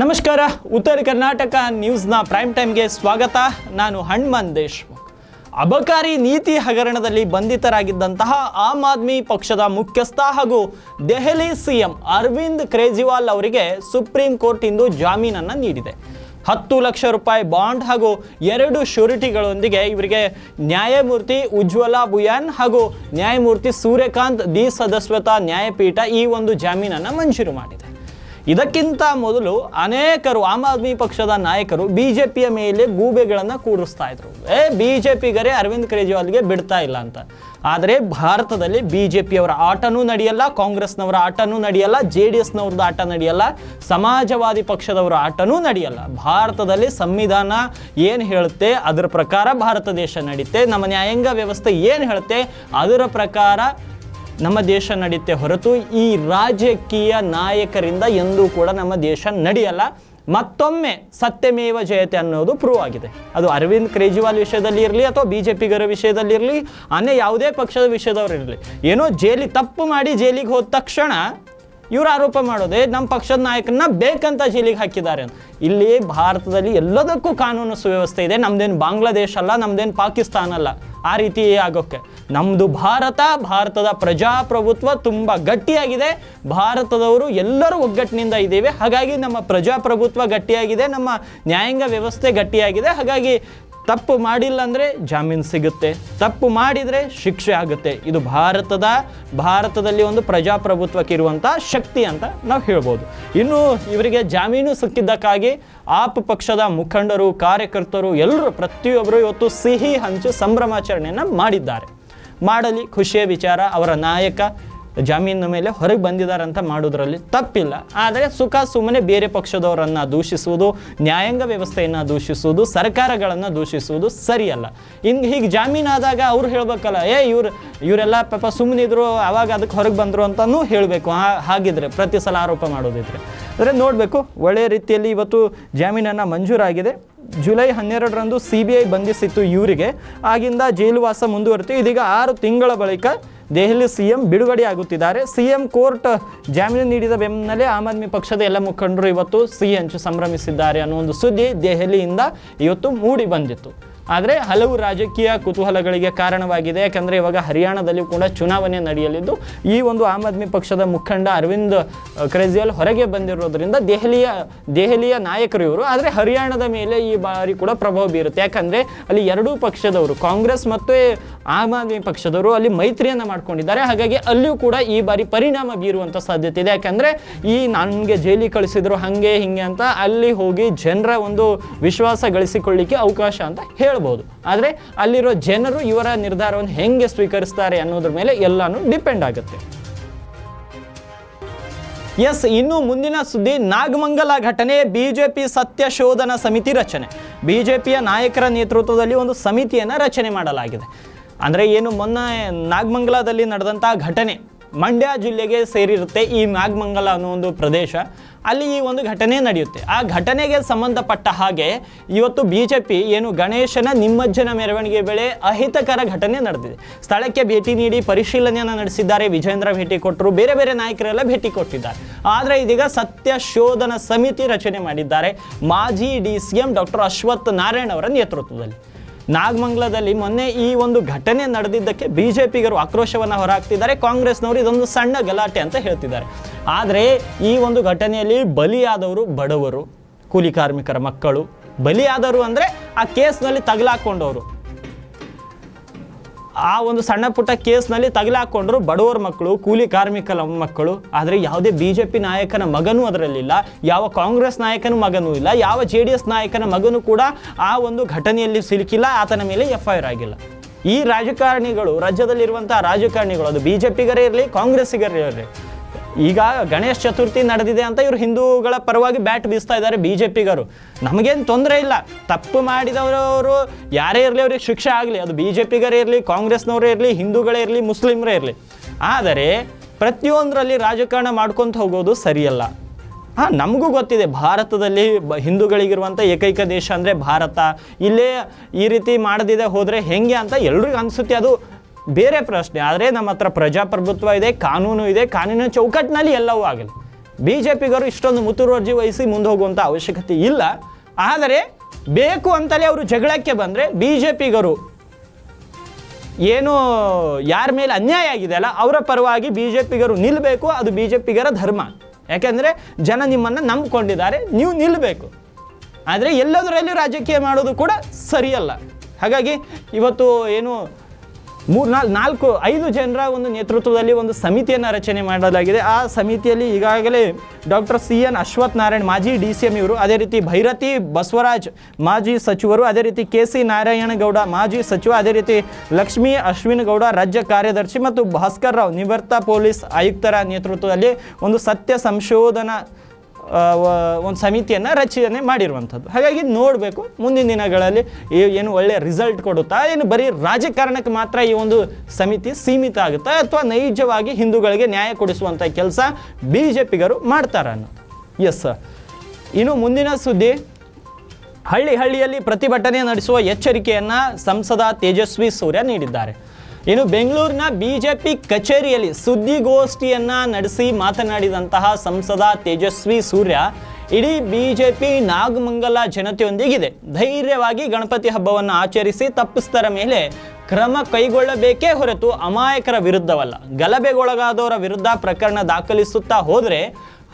ನಮಸ್ಕಾರ. ಉತ್ತರ ಕರ್ನಾಟಕ ನ್ಯೂಸ್ನ ಪ್ರೈಮ್ ಟೈಮ್ಗೆ ಸ್ವಾಗತ. ನಾನು ಹನುಮಂತ್ ದೇಶ್ಮುಖ್. ಅಬಕಾರಿ ನೀತಿ ಹಗರಣದಲ್ಲಿ ಬಂಧಿತರಾಗಿದ್ದಂತಹ ಆಮ್ ಆದ್ಮಿ ಪಕ್ಷದ ಮುಖ್ಯಸ್ಥ ಹಾಗೂ ದೆಹಲಿ ಸಿಎಂ ಅರವಿಂದ್ ಕೇಜ್ರಿವಾಲ್ ಅವರಿಗೆ ಸುಪ್ರೀಂ ಕೋರ್ಟ್ ಇಂದು ಜಾಮೀನನ್ನು ನೀಡಿದೆ. 10 ಲಕ್ಷ ರೂಪಾಯಿ ಬಾಂಡ್ ಹಾಗೂ 2 ಶ್ಯೂರಿಟಿಗಳೊಂದಿಗೆ ಇವರಿಗೆ ನ್ಯಾಯಮೂರ್ತಿ ಉಜ್ವಲಾ ಬುಯಾನ್ ಹಾಗೂ ನ್ಯಾಯಮೂರ್ತಿ ಸೂರ್ಯಕಾಂತ್ ದಿ ಸದಸ್ಯತಾ ನ್ಯಾಯಪೀಠ ಈ ಒಂದು ಜಾಮೀನನ್ನು ಮಂಜೂರು ಮಾಡಿದೆ. ಇದಕ್ಕಿಂತ ಮೊದಲು ಅನೇಕರು ಆಮ್ ಆದ್ಮಿ ಪಕ್ಷದ ನಾಯಕರು ಬಿಜೆಪಿಯ ಮೇಲೆ ಗೂಬೆಗಳನ್ನು ಕೂರಿಸ್ತಾ ಇದ್ರು. ಬಿಜೆಪಿಗರೇ ಅರವಿಂದ್ ಕೇಜ್ರಿವಾಲ್ಗೆ ಬಿಡ್ತಾ ಇಲ್ಲ ಅಂತ. ಆದರೆ ಭಾರತದಲ್ಲಿ ಬಿಜೆಪಿಯವರ ಆಟನೂ ನಡೆಯಲ್ಲ, ಕಾಂಗ್ರೆಸ್ನವರ ಆಟನೂ ನಡೆಯಲ್ಲ, JDSನವ್ರದ್ದು ಆಟ ನಡೆಯಲ್ಲ, ಸಮಾಜವಾದಿ ಪಕ್ಷದವರ ಆಟನೂ ನಡೆಯಲ್ಲ. ಭಾರತದಲ್ಲಿ ಸಂವಿಧಾನ ಏನು ಹೇಳುತ್ತೆ ಅದರ ಪ್ರಕಾರ ಭಾರತ ದೇಶ ನಡೀತೆ. ನಮ್ಮ ನ್ಯಾಯಾಂಗ ವ್ಯವಸ್ಥೆ ಏನು ಹೇಳುತ್ತೆ ಅದರ ಪ್ರಕಾರ ನಮ್ಮ ದೇಶ ನಡೆಯುತ್ತೆ ಹೊರತು ಈ ರಾಜಕೀಯ ನಾಯಕರಿಂದ ಎಂದೂ ಕೂಡ ನಮ್ಮ ದೇಶ ನಡೆಯಲ್ಲ. ಮತ್ತೊಮ್ಮೆ ಸತ್ಯಮೇವ ಜಯತೆ ಅನ್ನೋದು ಪ್ರೂವ್ ಆಗಿದೆ. ಅದು ಅರವಿಂದ್ ಕೇಜ್ರಿವಾಲ್ ವಿಷಯದಲ್ಲಿ ಇರಲಿ ಅಥವಾ ಬಿಜೆಪಿಗರ ವಿಷಯದಲ್ಲಿರಲಿ, ಯಾವುದೇ ಪಕ್ಷದ ವಿಷಯದವ್ರು ಇರಲಿ, ಏನೋ ತಪ್ಪು ಮಾಡಿ ಜೈಲಿಗೆ ಹೋದ ತಕ್ಷಣ ಇವರು ಆರೋಪ ಮಾಡೋದೇ ನಮ್ಮ ಪಕ್ಷದ ನಾಯಕರನ್ನ ಬೇಕಂತ ಜೈಲಿಗೆ ಹಾಕಿದ್ದಾರೆ ಅಂತ. ಇಲ್ಲಿ ಭಾರತದಲ್ಲಿ ಎಲ್ಲದಕ್ಕೂ ಕಾನೂನು ಸುವ್ಯವಸ್ಥೆ ಇದೆ. ನಮ್ದೇನು ಬಾಂಗ್ಲಾದೇಶ ಅಲ್ಲ, ನಮ್ದೇನು ಪಾಕಿಸ್ತಾನ ಅಲ್ಲ. ಆ ರೀತಿ ಆಗೋಕ್ಕೆ ನಮ್ಮದು ಭಾರತದ ಪ್ರಜಾಪ್ರಭುತ್ವ ತುಂಬ ಗಟ್ಟಿಯಾಗಿದೆ. ಭಾರತದವರು ಎಲ್ಲರೂ ಒಗ್ಗಟ್ಟಿನಿಂದ ಇದ್ದೇವೆ. ಹಾಗಾಗಿ ನಮ್ಮ ಪ್ರಜಾಪ್ರಭುತ್ವ ಗಟ್ಟಿಯಾಗಿದೆ, ನಮ್ಮ ನ್ಯಾಯಾಂಗ ವ್ಯವಸ್ಥೆ ಗಟ್ಟಿಯಾಗಿದೆ. ಹಾಗಾಗಿ ತಪ್ಪು ಮಾಡಿಲ್ಲ ಅಂದರೆ ಜಾಮೀನು ಸಿಗುತ್ತೆ, ತಪ್ಪು ಮಾಡಿದರೆ ಶಿಕ್ಷೆ ಆಗುತ್ತೆ. ಇದು ಭಾರತದಲ್ಲಿ ಒಂದು ಪ್ರಜಾಪ್ರಭುತ್ವಕ್ಕೆ ಇರುವಂಥ ಶಕ್ತಿ ಅಂತ ನಾವು ಹೇಳ್ಬೋದು. ಇನ್ನು ಇವರಿಗೆ ಜಾಮೀನು ಸಿಕ್ಕಿದ್ದಕ್ಕಾಗಿ ಆಪ್ ಪಕ್ಷದ ಮುಖಂಡರು, ಕಾರ್ಯಕರ್ತರು ಎಲ್ಲರೂ ಪ್ರತಿಯೊಬ್ಬರು ಇವತ್ತು ಸಿಹಿ ಹಂಚು ಸಂಭ್ರಮಾಚರಣೆಯನ್ನು ಮಾಡಿದ್ದಾರೆ. ಮಾಡಲಿ, ಖುಷಿಯ ವಿಚಾರ. ಅವರ ನಾಯಕ ಜಾಮೀನಿನ ಮೇಲೆ ಹೊರಗೆ ಬಂದಿದ್ದಾರೆ ಅಂತ ಮಾಡೋದ್ರಲ್ಲಿ ತಪ್ಪಿಲ್ಲ. ಆದರೆ ಸುಮ್ಮನೆ ಬೇರೆ ಪಕ್ಷದವರನ್ನು ದೂಷಿಸುವುದು, ನ್ಯಾಯಾಂಗ ವ್ಯವಸ್ಥೆಯನ್ನು ದೂಷಿಸುವುದು, ಸರ್ಕಾರಗಳನ್ನು ದೂಷಿಸುವುದು ಸರಿಯಲ್ಲ. ಹೀಗೆ ಜಾಮೀನಾದಾಗ ಅವ್ರು ಹೇಳಬೇಕಲ್ಲ, ಇವರೆಲ್ಲ ಪಾಪ ಸುಮ್ಮನಿದ್ರು ಆವಾಗ ಅದಕ್ಕೆ ಹೊರಗೆ ಬಂದರು ಅಂತಲೂ ಹೇಳಬೇಕು. ಹಾಗಿದ್ರೆ ಪ್ರತಿ ಸಲ ಆರೋಪ ಮಾಡೋದಿದ್ರೆ ಅಂದರೆ ನೋಡಬೇಕು. ಒಳ್ಳೆಯ ರೀತಿಯಲ್ಲಿ ಇವತ್ತು ಜಾಮೀನನ್ನು ಮಂಜೂರಾಗಿದೆ. ಜುಲೈ 12ರಂದು CBI ಬಂಧಿಸಿತ್ತು ಇವರಿಗೆ. ಆಗಿಂದ ಜೈಲುವಾಸ ಮುಂದುವರಿತು. ಇದೀಗ 6 ತಿಂಗಳ ಬಳಿಕ ದೆಹಲಿ CM ಬಿಡುಗಡೆಯಾಗುತ್ತಿದ್ದಾರೆ. CM ಕೋರ್ಟ್ ಜಾಮೀನು ನೀಡಿದ ಬೆನ್ನಲ್ಲೇ ಆಮ್ ಆದ್ಮಿ ಪಕ್ಷದ ಎಲ್ಲ ಮುಖಂಡರು ಇವತ್ತು ಸಿಹಿ ಹಂಚು ಸಂಭ್ರಮಿಸಿದ್ದಾರೆ ಅನ್ನೋ ಒಂದು ಸುದ್ದಿ ದೆಹಲಿಯಿಂದ ಇವತ್ತು ಮೂಡಿ ಬಂದಿತ್ತು. ಆದರೆ ಹಲವು ರಾಜಕೀಯ ಕುತೂಹಲಗಳಿಗೆ ಕಾರಣವಾಗಿದೆ. ಯಾಕಂದರೆ ಇವಾಗ ಹರಿಯಾಣದಲ್ಲಿ ಕೂಡ ಚುನಾವಣೆ ನಡೆಯಲಿದ್ದು ಈ ಒಂದು ಆಮ್ ಆದ್ಮಿ ಪಕ್ಷದ ಮುಖಂಡ ಅರವಿಂದ್ ಕೇಜ್ರಿವಾಲ್ ಹೊರಗೆ ಬಂದಿರೋದ್ರಿಂದ ದೆಹಲಿಯ ನಾಯಕರು ಇವರು. ಆದರೆ ಹರಿಯಾಣದ ಮೇಲೆ ಈ ಬಾರಿ ಕೂಡ ಪ್ರಭಾವ ಬೀರುತ್ತೆ. ಯಾಕಂದರೆ ಅಲ್ಲಿ ಎರಡೂ ಪಕ್ಷದವರು, ಕಾಂಗ್ರೆಸ್ ಮತ್ತು ಆಮ್ ಆದ್ಮಿ ಪಕ್ಷದವರು ಅಲ್ಲಿ ಮೈತ್ರಿಯನ್ನು ಮಾಡ್ಕೊಂಡಿದ್ದಾರೆ. ಹಾಗಾಗಿ ಅಲ್ಲಿಯೂ ಕೂಡ ಈ ಬಾರಿ ಪರಿಣಾಮ ಬೀರುವಂಥ ಸಾಧ್ಯತೆ ಇದೆ. ಯಾಕಂದರೆ ನನಗೆ ಜೈಲಿಗೆ ಕಳಿಸಿದ್ರು ಹಾಗೆ ಹಿಂಗೆ ಅಂತ ಅಲ್ಲಿ ಹೋಗಿ ಜನರ ಒಂದು ವಿಶ್ವಾಸ ಗಳಿಸಿಕೊಳ್ಳಿಕ್ಕೆ ಅವಕಾಶ ಅಂತ ಹೇಳ್ಬೋದು. ಆದರೆ ಅಲ್ಲಿರೋ ಜನರು ಇವರ ನಿರ್ಧಾರವನ್ನು ಹೆಂಗೆ ಸ್ವೀಕರಿಸ್ತಾರೆ ಅನ್ನೋದ್ರ ಮೇಲೆ ಎಲ್ಲಾನು ಡಿಪೆಂಡ್ ಆಗುತ್ತೆ. ಇನ್ನು ಮುಂದಿನ ಸುದ್ದಿ, ನಾಗಮಂಗಲ ಘಟನೆ, ಬಿಜೆಪಿ ಸತ್ಯ ಶೋಧನಾ ಸಮಿತಿ ರಚನೆ. ಬಿಜೆಪಿಯ ನಾಯಕರ ನೇತೃತ್ವದಲ್ಲಿ ಒಂದು ಸಮಿತಿಯನ್ನು ರಚನೆ ಮಾಡಲಾಗಿದೆ. ಅಂದರೆ ಏನು, ಮೊನ್ನೆ ನಾಗಮಂಗಲದಲ್ಲಿ ನಡೆದಂಥ ಘಟನೆ ಮಂಡ್ಯ ಜಿಲ್ಲೆಗೆ ಸೇರಿರುತ್ತೆ. ಈ ನಾಗಮಂಗಲ ಅನ್ನೋ ಒಂದು ಪ್ರದೇಶ, ಅಲ್ಲಿ ಈ ಒಂದು ಘಟನೆ ನಡೆಯುತ್ತೆ. ಆ ಘಟನೆಗೆ ಸಂಬಂಧಪಟ್ಟ ಹಾಗೆ ಇವತ್ತು ಬಿಜೆಪಿ ಏನು ಗಣೇಶನ ನಿಮಜ್ಜನ ಮೆರವಣಿಗೆ ವೇಳೆ ಅಹಿತಕರ ಘಟನೆ ನಡೆದಿದೆ. ಸ್ಥಳಕ್ಕೆ ಭೇಟಿ ನೀಡಿ ಪರಿಶೀಲನೆಯನ್ನು ನಡೆಸಿದ್ದಾರೆ. ವಿಜೇಂದ್ರ ಭೇಟಿ ಕೊಟ್ಟರು, ಬೇರೆ ಬೇರೆ ನಾಯಕರೆಲ್ಲ ಭೇಟಿ ಕೊಟ್ಟಿದ್ದಾರೆ. ಆದರೆ ಇದೀಗ ಸತ್ಯ ಶೋಧನಾ ಸಮಿತಿ ರಚನೆ ಮಾಡಿದ್ದಾರೆ ಮಾಜಿ DCM ಡಾಕ್ಟರ್ ಅಶ್ವಥ್ ನಾರಾಯಣ್ ಅವರ ನೇತೃತ್ವದಲ್ಲಿ. ನಾಗಮಂಗಲದಲ್ಲಿ ಮೊನ್ನೆ ಈ ಒಂದು ಘಟನೆ ನಡೆದಿದ್ದಕ್ಕೆ ಬಿಜೆಪಿಗರು ಆಕ್ರೋಶವನ್ನು ಹೊರಹಾಕ್ತಿದ್ದಾರೆ. ಕಾಂಗ್ರೆಸ್ನವರು ಇದೊಂದು ಸಣ್ಣ ಗಲಾಟೆ ಅಂತ ಹೇಳ್ತಿದ್ದಾರೆ. ಆದರೆ ಈ ಒಂದು ಘಟನೆಯಲ್ಲಿ ಬಲಿಯಾದವರು ಬಡವರು, ಕೂಲಿ ಕಾರ್ಮಿಕರ ಮಕ್ಕಳು. ಬಲಿಯಾದವರು ಅಂದರೆ ಆ ಕೇಸ್ನಲ್ಲಿ ತಗಲಾಕೊಂಡವರು, ಆ ಒಂದು ಸಣ್ಣ ಪುಟ್ಟ ಕೇಸ್ನಲ್ಲಿ ತಗಲಾಕೊಂಡ್ರು ಬಡವರ ಮಕ್ಕಳು, ಕೂಲಿ ಕಾರ್ಮಿಕರ ಮಕ್ಕಳು. ಆದರೆ ಯಾವುದೇ BJP ನಾಯಕನ ಮಗನೂ ಅದರಲ್ಲಿಲ್ಲ, ಯಾವ ಕಾಂಗ್ರೆಸ್ ನಾಯಕನ ಮಗನೂ ಇಲ್ಲ, ಯಾವ JDS ನಾಯಕನ ಮಗನೂ ಕೂಡ ಆ ಒಂದು ಘಟನೆಯಲ್ಲಿ ಸಿಲುಕಿಲ್ಲ, ಆತನ ಮೇಲೆ FIR ಆಗಿಲ್ಲ. ಈ ರಾಜಕಾರಣಿಗಳು, ರಾಜ್ಯದಲ್ಲಿರುವಂಥ ರಾಜಕಾರಣಿಗಳು, ಅದು BJPಗರೇ ಇರಲಿ, ಕಾಂಗ್ರೆಸ್ಸಿಗರೇ ಇರಲಿ, ಈಗ ಗಣೇಶ ಚತುರ್ಥಿ ನಡೆದಿದೆ ಅಂತ ಇವರು ಹಿಂದೂಗಳ ಪರವಾಗಿ ಬ್ಯಾಟ್ ಬೀಸ್ತಾ ಇದ್ದಾರೆ BJPಗರು. ನಮಗೇನು ತೊಂದರೆ ಇಲ್ಲ, ತಪ್ಪು ಮಾಡಿದವರು ಯಾರೇ ಇರಲಿ ಅವ್ರಿಗೆ ಶಿಕ್ಷೆ ಆಗಲಿ. ಅದು BJPಗರೇ ಇರಲಿ, ಕಾಂಗ್ರೆಸ್ನವರೇ ಇರಲಿ, ಹಿಂದೂಗಳೇ ಇರಲಿ, ಮುಸ್ಲಿಮರೇ ಇರಲಿ. ಆದರೆ ಪ್ರತಿಯೊಂದರಲ್ಲಿ ರಾಜಕಾರಣ ಮಾಡ್ಕೊತ ಹೋಗೋದು ಸರಿಯಲ್ಲ. ನಮಗೂ ಗೊತ್ತಿದೆ, ಭಾರತದಲ್ಲಿ ಹಿಂದೂಗಳಿಗಿರುವಂಥ ಏಕೈಕ ದೇಶ ಅಂದರೆ ಭಾರತ. ಇಲ್ಲೇ ಈ ರೀತಿ ಮಾಡದಿದೆ ಹೋದರೆ ಹೆಂಗೆ ಅಂತ ಎಲ್ರಿಗೂ ಅನಿಸುತ್ತೆ. ಅದು ಬೇರೆ ಪ್ರಶ್ನೆ. ಆದರೆ ನಮ್ಮ ಹತ್ರ ಪ್ರಜಾಪ್ರಭುತ್ವ ಇದೆ, ಕಾನೂನು ಇದೆ, ಕಾನೂನಿನ ಚೌಕಟ್ಟಿನಲ್ಲಿ ಎಲ್ಲವೂ ಆಗಲಿ. ಬಿ ಜೆ ಪಿಗರು ಇಷ್ಟೊಂದು ಮುತುವರ್ಜಿ ವಹಿಸಿ ಮುಂದೆ ಹೋಗುವಂಥ ಅವಶ್ಯಕತೆ ಇಲ್ಲ. ಆದರೆ ಬೇಕು ಅಂತಲೇ ಅವರು ಜಗಳಕ್ಕೆ ಬಂದರೆ ಬಿ ಜೆ ಪಿಗರು ಏನು ಯಾರ ಮೇಲೆ ಅನ್ಯಾಯ ಆಗಿದೆಯಲ್ಲ ಅವರ ಪರವಾಗಿ ಬಿ ಜೆ ಪಿಗರು ನಿಲ್ಲಬೇಕು. ಅದು ಬಿ ಜೆ ಪಿಗರ ಧರ್ಮ. ಯಾಕೆಂದರೆ ಜನ ನಿಮ್ಮನ್ನು ನಂಬಿಕೊಂಡಿದ್ದಾರೆ, ನೀವು ನಿಲ್ಲಬೇಕು. ಆದರೆ ಎಲ್ಲದರಲ್ಲಿ ರಾಜಕೀಯ ಮಾಡೋದು ಕೂಡ ಸರಿಯಲ್ಲ. ಹಾಗಾಗಿ ಇವತ್ತು ಏನು 5 ಜನರ ಒಂದು ನೇತೃತ್ವದಲ್ಲಿ ಒಂದು ಸಮಿತಿಯನ್ನು ರಚನೆ ಮಾಡಲಾಗಿದೆ. ಆ ಸಮಿತಿಯಲ್ಲಿ ಈಗಾಗಲೇ ಡಾಕ್ಟರ್ CN ಅಶ್ವಥ್ ನಾರಾಯಣ್ ಮಾಜಿ DCM ಇವರು, ಅದೇ ರೀತಿ ಭೈರತಿ ಬಸವರಾಜ್ ಮಾಜಿ ಸಚಿವರು, ಅದೇ ರೀತಿ KC ನಾರಾಯಣಗೌಡ ಮಾಜಿ ಸಚಿವ, ಅದೇ ರೀತಿ ಲಕ್ಷ್ಮೀ ಅಶ್ವಿನ್ ಗೌಡ ರಾಜ್ಯ ಕಾರ್ಯದರ್ಶಿ ಮತ್ತು ಭಾಸ್ಕರ್ ರಾವ್ ನಿವೃತ್ತ ಪೊಲೀಸ್ ಆಯುಕ್ತರ ನೇತೃತ್ವದಲ್ಲಿ ಒಂದು ಸತ್ಯ ಸಂಶೋಧನಾ ಒಂದು ಸಮಿತಿಯನ್ನು ರಚನೆ ಮಾಡಿರುವಂಥದ್ದು. ಹಾಗಾಗಿ ನೋಡಬೇಕು ಮುಂದಿನ ದಿನಗಳಲ್ಲಿ ಏನು ಒಳ್ಳೆಯ ರಿಸಲ್ಟ್ ಕೊಡುತ್ತಾ, ಏನು ಬರೀ ರಾಜಕಾರಣಕ್ಕೆ ಮಾತ್ರ ಈ ಒಂದು ಸಮಿತಿ ಸೀಮಿತ ಆಗುತ್ತಾ, ಅಥವಾ ನೈಜವಾಗಿ ಹಿಂದೂಗಳಿಗೆ ನ್ಯಾಯ ಕೊಡಿಸುವಂಥ ಕೆಲಸ ಬಿ ಜೆ ಪಿಗರು ಮಾಡ್ತಾರ ಅನ್ನೋದು. ಎಸ್, ಇನ್ನು ಮುಂದಿನ ಸುದ್ದಿ, ಹಳ್ಳಿಯಲ್ಲಿ ಪ್ರತಿಭಟನೆ ನಡೆಸುವ ಎಚ್ಚರಿಕೆಯನ್ನು ಸಂಸದ ತೇಜಸ್ವಿ ಸೂರ್ಯ ನೀಡಿದ್ದಾರೆ. ಇನ್ನು ಬೆಂಗಳೂರಿನ BJP ಕಚೇರಿಯಲ್ಲಿ ಸುದ್ದಿಗೋಷ್ಠಿಯನ್ನು ನಡೆಸಿ ಮಾತನಾಡಿದಂತಹ ಸಂಸದ ತೇಜಸ್ವಿ ಸೂರ್ಯ, ಇಡೀ BJP ನಾಗಮಂಗಲ ಜನತೆಯೊಂದಿಗಿದೆ, ಧೈರ್ಯವಾಗಿ ಗಣಪತಿ ಹಬ್ಬವನ್ನು ಆಚರಿಸಿ ತಪ್ಪಿಸ್ತರ ಮೇಲೆ ಕ್ರಮ ಕೈಗೊಳ್ಳಬೇಕೇ ಹೊರತು ಅಮಾಯಕರ ವಿರುದ್ಧವಲ್ಲ. ಗಲಭೆಗೊಳಗಾದವರ ವಿರುದ್ಧ ಪ್ರಕರಣ ದಾಖಲಿಸುತ್ತಾ ಹೋದರೆ